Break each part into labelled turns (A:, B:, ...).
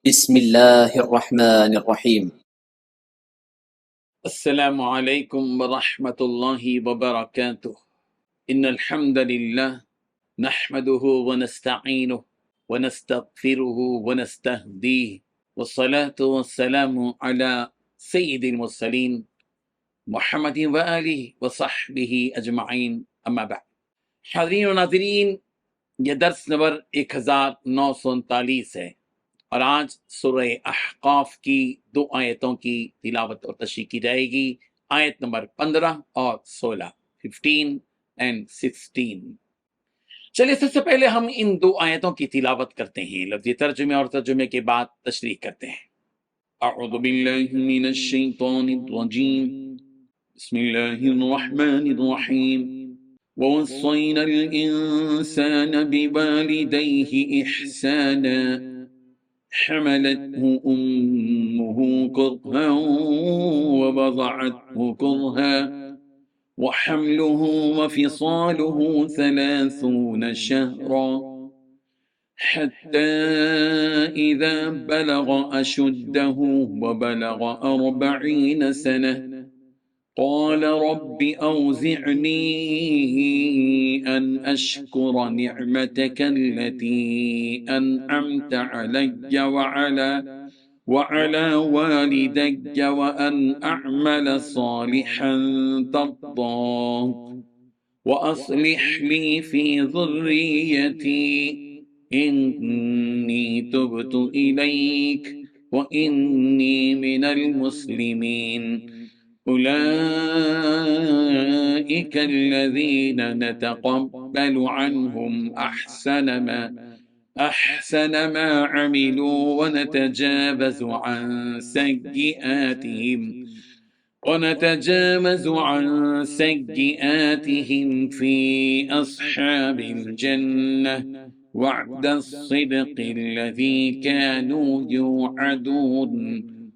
A: بسم الله الرحمن الرحيم.
B: السلام عليكم ورحمة الله وبركاته. إن الحمد لله نحمده ونستعينه ونستغفره ونستهديه، والصلاة والسلام على سيد المرسلين محمد وآله وصحبه أجمعين، أما بعد. حاضرین و ناظرین، یہ درس نمبر 1939 ہے، اور آج سورہ احقاف کی 2 آیتوں کی تلاوت اور تشریح کی جائے گی، آیت نمبر 15 اور 16، 15 and 16۔ چلیے سب سے پہلے ہم ان 2 آیتوں کی تلاوت کرتے ہیں، لفظی ترجمے اور ترجمے کے بعد تشریح کرتے ہیں۔ اعوذ باللہ من الشیطان الرجیم، بسم اللہ الرحمن الرحیم۔ ووصينا الإنسان بوالديه إحسانا حملته أمه كرها ووضعته كرها وحمله وفصاله 30 شهرا حتى إذا بلغ أشده وبلغ 40 سنة قال رب أوزعني أن أشكر نعمتك التي أنعمت علي وعلى والدي وأن أعمل صالحا ترضاه وأصلح لي في ذريتي إني تبت إليك وإني من المسلمين أولئك الذين نتقبل عنهم أحسن ما عملوا ونتجاوز عن سيئاتهم في أصحاب الجنة وعد الصدق الذي كانوا يوعدون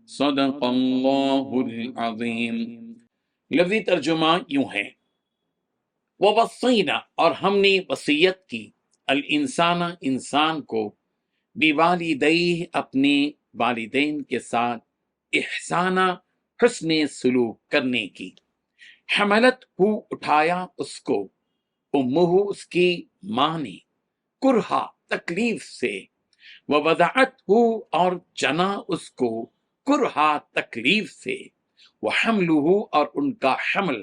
B: صدق اللہ العظیم۔ لفظی ترجمہ یوں ہے، ووصینا، اور ہم نے وصیت کی، الانسان، انسان کو، بوالدیہ، اپنے والدین کے ساتھ، احسانہ، حسن سلوک کرنے کی، حملت ہو، اٹھایا اس کو، امہ، اس کی ماں نے، کرہا، تکلیف سے، ووضعت ہو، اور جنا اس کو، کرہا، تکلیف سے، وحملہ، اور ان کا حمل،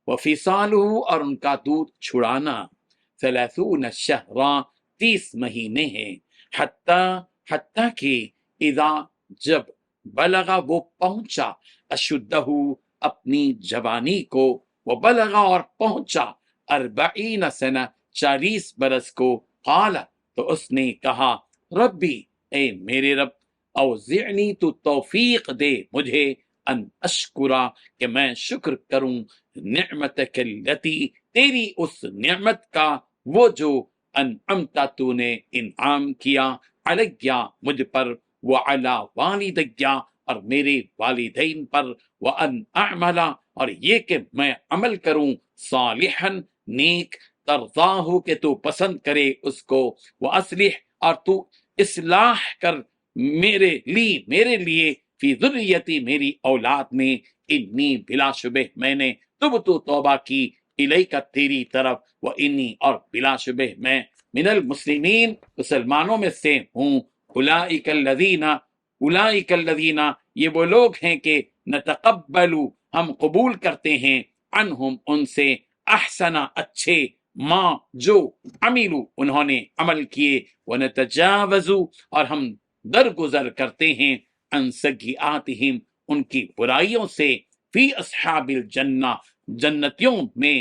B: وفصالہ، اور ان کا دودھ چھڑانا، 30 شہرا، 30 مہینے ہیں، حتیٰ کہ اذا، جب، بلغا، وہ پہنچا، اشدہ، اپنی جوانی کو، وبلغا، اور پہنچا، 40 سنہ، 40 برس کو، قال، تو اس نے کہا، ربی، اے میرے رب، اوزعنی، تو توفیق دے مجھے، ان اشکرا، کہ میں شکر کروں، نعمتک التی، تیری اس نعمت کا، وہ جو، انعمت، تو نے انعام کیا، علیہ، مجھ پر، وعلی والدیہ، اور میرے والدین پر، وان اعمل، اور یہ کہ میں عمل کروں، صالحا، نیک، ترضاہ، کہ تو پسند کرے اس کو، واصلح، اور تو اصلاح کر، میرے لیے، فی ذریتی، میری اولاد میں، انی، بلا شبہ میں نے، توبہ کی، الیک، تیری طرف، وانی، اور بلا شبہ میں، من المسلمین، مسلمانوں میں سے ہوں، اولئک الذین، یہ وہ لوگ ہیں کہ، نتقبل، ہم قبول کرتے ہیں، عنہم، ان سے، احسن، اچھے، ما، جو، عملو، انہوں نے عمل کیے، ونتجاوز، اور ہم درگزر کرتے ہیں، عن سیئاتہم، ان کی برائیوں سے، فی اصحاب الجنہ، جنتیوں میں،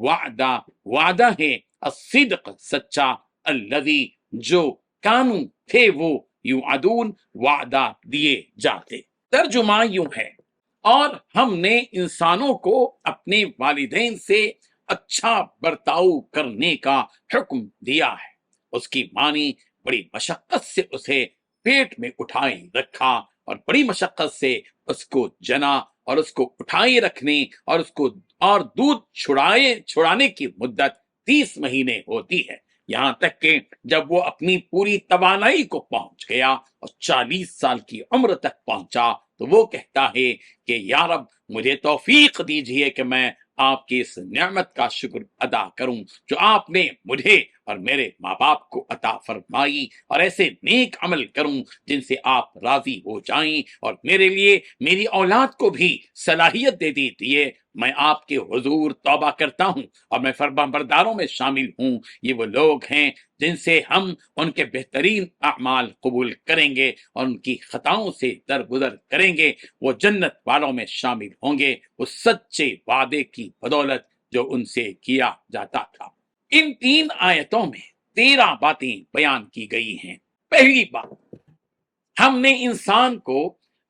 B: وعدہ ہے، الصدق، سچا، الذی، جو، کانو، تھے وہ، یوعدون، وعدہ دیے جاتے۔ ترجمہ یوں ہے، اور ہم نے انسانوں کو اپنے والدین سے اچھا برتاؤ کرنے کا حکم دیا ہے۔ اس کی ماں نے بڑی مشقت سے اسے پیٹ میں اٹھائے رکھا، اور بڑی مشقت سے اس کو جنا، اور اس کو اٹھائے رکھنے، اور اس کو، اور دودھ چھڑانے کی مدت 30 مہینے ہوتی ہے۔ یہاں تک کہ جب وہ اپنی پوری توانائی کو پہنچ گیا اور 40 سال کی عمر تک پہنچا تو وہ کہتا ہے کہ یا رب مجھے توفیق دیجیے کہ میں آپ کی اس نعمت کا شکر ادا کروں جو آپ نے مجھے اور میرے ماں باپ کو عطا فرمائی، اور ایسے نیک عمل کروں جن سے آپ راضی ہو جائیں، اور میرے لیے میری اولاد کو بھی صلاحیت دے دیجیے۔ میں آپ کے حضور توبہ کرتا ہوں اور میں فرمانبرداروں میں شامل ہوں۔ یہ وہ لوگ ہیں جن سے ہم ان کے بہترین اعمال قبول کریں گے اور ان کی خطاؤں سے درگزر کریں گے، وہ جنت والوں میں شامل ہوں گے اس سچے وعدے کی بدولت جو ان سے کیا جاتا تھا۔ ان 3 آیتوں میں 13 باتیں بیان کی گئی ہیں۔ پہلی بات، ہم نے انسان کو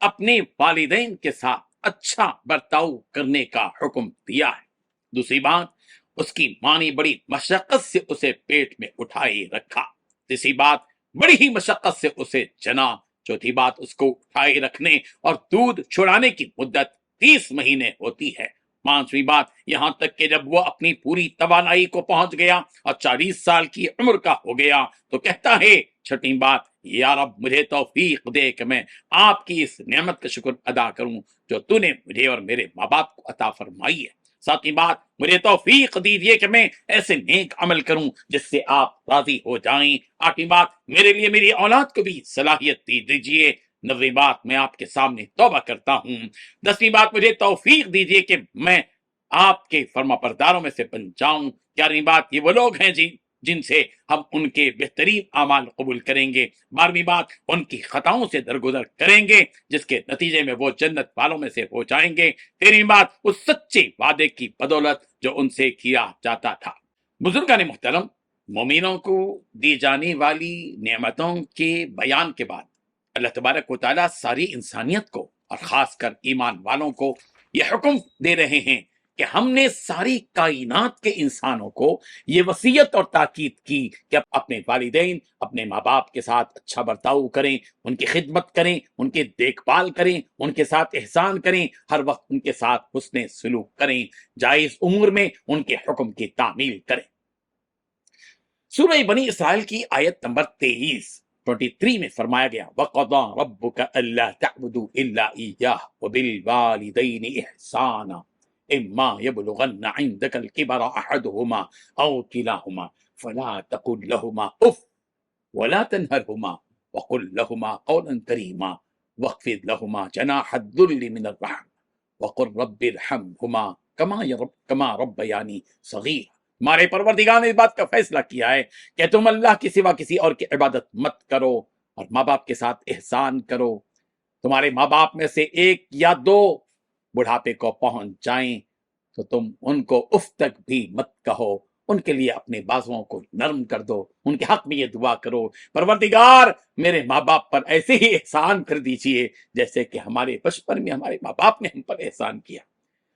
B: اپنے والدین کے ساتھ اچھا برتاؤ کرنے کا حکم دیا ہے۔ دوسری بات، اس کی ماں نے بڑی مشقت سے اسے پیٹ میں اٹھائے رکھا۔ تیسری بات، بڑی ہی مشقت سے اسے جنا۔ چوتھی بات، اس کو اٹھائے رکھنے اور دودھ چھڑانے کی مدت 30 مہینے ہوتی ہے۔ پانچویں بات، یہاں تک کہ جب وہ اپنی پوری توانائی کو پہنچ گیا اور 40 سال کی عمر کا ہو گیا تو کہتا ہے چھٹی بات، یا رب مجھے توفیق دے کہ میں آپ کی اس نعمت کا شکر ادا کروں جو تو نے مجھے اور میرے ماں باپ کو عطا فرمائی ہے۔ ساتویں بات، مجھے توفیق دیجیے کہ میں ایسے نیک عمل کروں جس سے آپ راضی ہو جائیں۔ آٹھویں بات، میرے لیے میری اولاد کو بھی صلاحیت دی دیجیے۔ نویں بات، میں آپ کے سامنے توبہ کرتا ہوں۔ 10ویں بات، مجھے توفیق دیجیے کہ میں آپ کے فرما برداروں میں سے بن جاؤں۔ 11ویں بات، یہ وہ لوگ ہیں جن سے ہم ان کے بہترین اعمال قبول کریں گے۔ 12ویں بات، ان کی خطاؤں سے درگزر کریں گے جس کے نتیجے میں وہ جنت والوں میں سے ہو جائیں گے۔ 13ویں بات، اس سچے وعدے کی بدولت جو ان سے کیا جاتا تھا۔ بزرگان محترم، مومنوں کو دی جانے والی نعمتوں کے بیان کے بعد اللہ تبارک و تعالیٰ ساری انسانیت کو اور خاص کر ایمان والوں کو یہ حکم دے رہے ہیں کہ ہم نے ساری کائنات کے انسانوں کو یہ وصیت اور تاکید کی کہ اپنے والدین، اپنے ماں باپ کے ساتھ اچھا برتاؤ کریں، ان کی خدمت کریں، ان کی دیکھ بھال کریں، ان کے ساتھ احسان کریں، ہر وقت ان کے ساتھ حسن سلوک کریں، جائز امور میں ان کے حکم کی تعمیل کریں۔ سورہ بنی اسرائیل کی آیت نمبر 23 میں فرمایا گیا، وَقَضَىٰ رَبُّكَ أَلَّا تَعْبُدُوا إِلَّا إِيَّاهُ وَبِالْوَالِدَيْنِ إِحْسَانًا إِمَّا يَبْلُغَنَّ عِندَكَ الْكِبَرَ أَحَدُهُمَا أَوْ كِلَاهُمَا فَلَا تَقُل لَّهُمَا أُفٍّ وَلَا تَنْهَرْهُمَا وَقُل لَّهُمَا قَوْلًا كَرِيمًا وَاخْفِضْ لَهُمَا جَنَاحَ الذُّلِّ مِنَ الرَّحْمَةِ وَقُل رَّبِّ ارْحَمْهُمَا كَمَا رَبَّيَانِي صَغِيرًا۔ ہمارے پروردگار نے اس بات کا فیصلہ کیا ہے کہ تم اللہ کے سوا کسی اور کی عبادت مت کرو اور ماں باپ کے ساتھ احسان کرو۔ تمہارے ماں باپ میں سے ایک یا دو بڑھاپے کو پہنچ جائیں تو تم ان کو اف تک بھی مت کہو، ان کے لیے اپنے بازوؤں کو نرم کر دو، ان کے حق میں یہ دعا کرو، پروردگار میرے ماں باپ پر ایسے ہی احسان کر دیجئے جیسے کہ ہمارے بچپن میں ہمارے ماں باپ نے ہم پر احسان کیا۔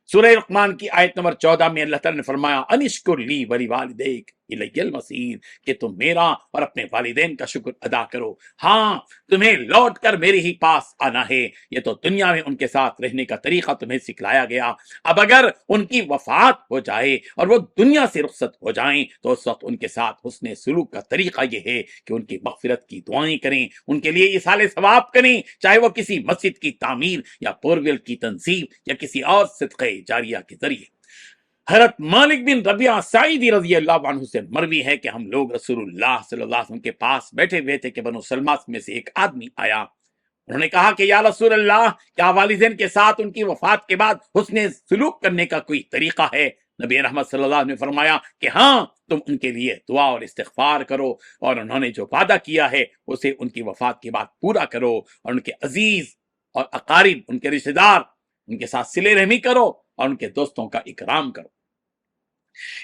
B: سورہ لقمان کی آیت نمبر 14 میں اللہ تعالیٰ نے فرمایا، انشکر لی ولی والدیک الی المصیر، کہ تم میرا اور اپنے والدین کا شکر ادا کرو۔ ہاں، تمہیں لوٹ کر میرے ہی پاس آنا ہے۔ یہ تو دنیا میں ان کے ساتھ رہنے کا طریقہ تمہیں سکھلایا گیا، اب اگر ان کی وفات ہو جائے اور وہ دنیا سے رخصت ہو جائیں تو اس وقت ان کے ساتھ حسن سلوک کا طریقہ یہ ہے کہ ان کی مغفرت کی دعائیں کریں، ان کے لیے ایصال ثواب کریں، چاہے وہ کسی مسجد کی تعمیر یا بورویل کی تنصیب یا کسی اور صدقہ جاریہ کے ذریعے۔ حضرت مالک بن ربیعہ سعیدی رضی اللہ عنہ سے مروی ہے کہ ہم لوگ رسول اللہ صلی اللہ علیہ وسلم کے پاس بیٹھے ہوئے تھے کہ بنو سلمہ میں سے ایک آدمی آیا۔ انہوں نے کہا کہ یا رسول اللہ، کیا والدین کے ساتھ ان کی وفات کے بعد حسن سلوک کرنے کا کوئی طریقہ ہے؟ نبی رحمت صلی اللہ علیہ وسلم نے فرمایا کہ ہاں، تم ان کے لیے دعا اور استغفار کرو اور انہوں نے جو وعدہ کیا ہے اسے ان کی وفات کے بعد پورا کرو، اور ان کے عزیز اور اقارب، ان کے رشتہ دار، ان کے ساتھ صلہ رحمی کرو اور ان کے دوستوں کا اکرام کرو۔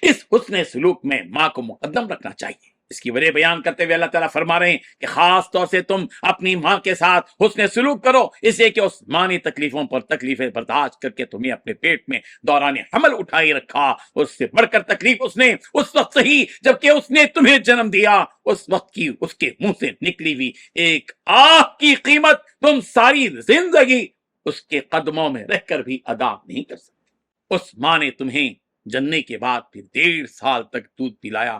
B: اس حسن سلوک میں ماں کو مقدم رکھنا چاہیے۔ اس کی وجہ بیان کرتے ہوئے اللہ تعالیٰ فرما رہے ہیں کہ خاص طور سے تم اپنی ماں کے ساتھ حسن سلوک کرو، اس لیے کہ اس ماں نے تکلیفوں پر تکلیفیں برداشت کر کے تمہیں اپنے پیٹ میں دوران حمل اٹھائی رکھا۔ اس سے بڑھ کر تکلیف اس نے اس وقت سہی جبکہ اس نے تمہیں جنم دیا۔ اس وقت کی اس کے منہ سے نکلی ہوئی ایک آہ کی قیمت تم ساری زندگی اس کے قدموں میں رہ کر بھی ادا نہیں کر سکتے۔ اس ماں نے تمہیں جننے کے بعد پھر 1.5 سال تک دودھ پلایا،